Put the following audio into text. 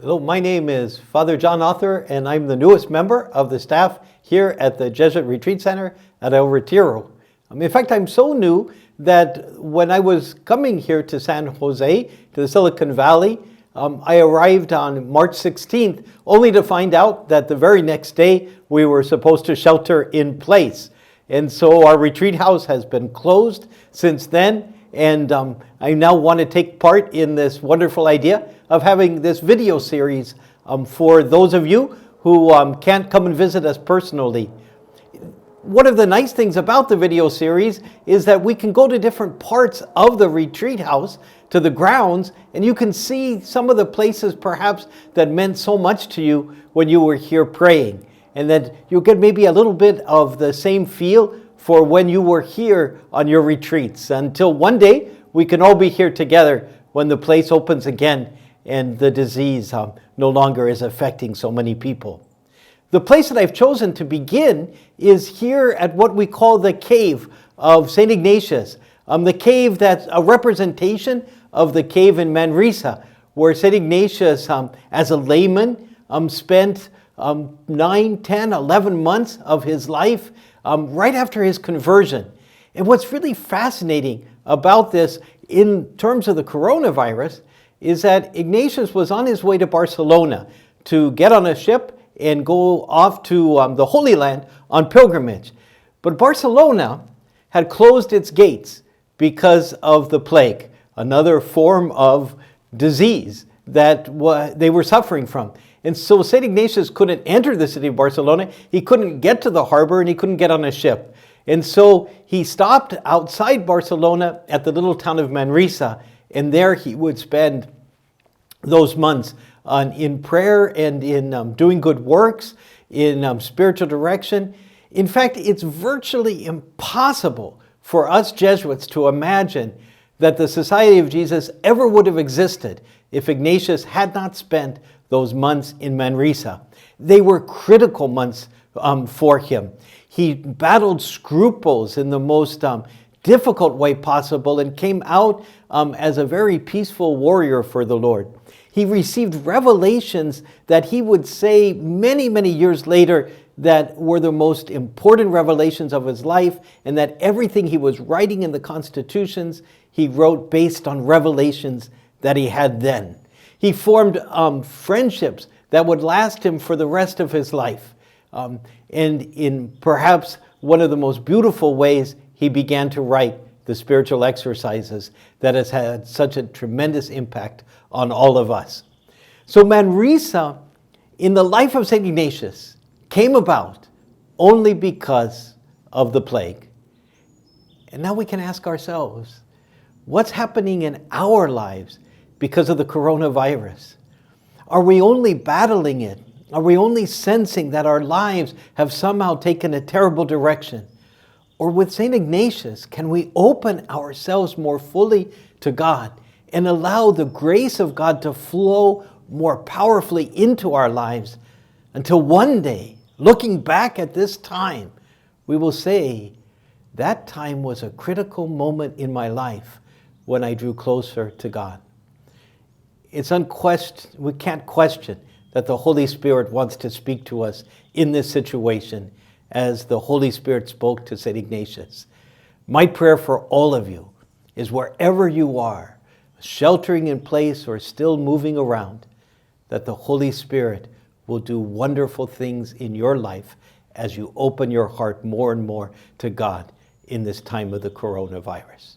Hello, my name is Father John Auther, and I'm the newest member of the staff here at the Jesuit Retreat Center at El Retiro. In fact, I'm so new that when I was coming here to San Jose, to the Silicon Valley, I arrived on March 16th, only to find out that the very next day we were supposed to shelter in place. And so our retreat house has been closed since then, and I now want to take part in this wonderful idea of having this video series for those of you who can't come and visit us personally. One of the nice things about the video series is that we can go to different parts of the retreat house, to the grounds, and you can see some of the places perhaps that meant so much to you when you were here praying. And that you'll get maybe a little bit of the same feel for when you were here on your retreats, until one day we can all be here together when the place opens again and the disease no longer is affecting so many people. The place that I've chosen to begin is here at what we call the cave of St. Ignatius. The cave that's a representation of the cave in Manresa, where St. Ignatius, as a layman, spent 9, 10, 11 months of his life right after his conversion. And what's really fascinating about this in terms of the coronavirus is that Ignatius was on his way to Barcelona to get on a ship and go off to the Holy Land on pilgrimage. But Barcelona had closed its gates because of the plague, another form of disease that they were suffering from. And so St. Ignatius couldn't enter the city of Barcelona, he couldn't get to the harbor, and he couldn't get on a ship. And so he stopped outside Barcelona at the little town of Manresa, and there he would spend those months in prayer and in doing good works, in spiritual direction. In fact, it's virtually impossible for us Jesuits to imagine that the Society of Jesus ever would have existed if Ignatius had not spent those months in Manresa. They were critical months for him. He battled scruples in the most difficult way possible and came out as a very peaceful warrior for the Lord. He received revelations that he would say many, many years later that were the most important revelations of his life, and that everything he was writing in the constitutions, he wrote based on revelations that he had then. He formed friendships that would last him for the rest of his life. And in perhaps one of the most beautiful ways, he began to write the spiritual exercises that has had such a tremendous impact on all of us. So Manresa, in the life of St. Ignatius, came about only because of the plague. And now we can ask ourselves, what's happening in our lives because of the coronavirus? Are we only battling it? Are we only sensing that our lives have somehow taken a terrible direction? Or with St. Ignatius, can we open ourselves more fully to God and allow the grace of God to flow more powerfully into our lives until one day, looking back at this time, we will say, that time was a critical moment in my life when I drew closer to God. It's unquestioned, we can't question that the Holy Spirit wants to speak to us in this situation as the Holy Spirit spoke to St. Ignatius. My prayer for all of you is wherever you are, sheltering in place or still moving around, that the Holy Spirit will do wonderful things in your life as you open your heart more and more to God in this time of the coronavirus.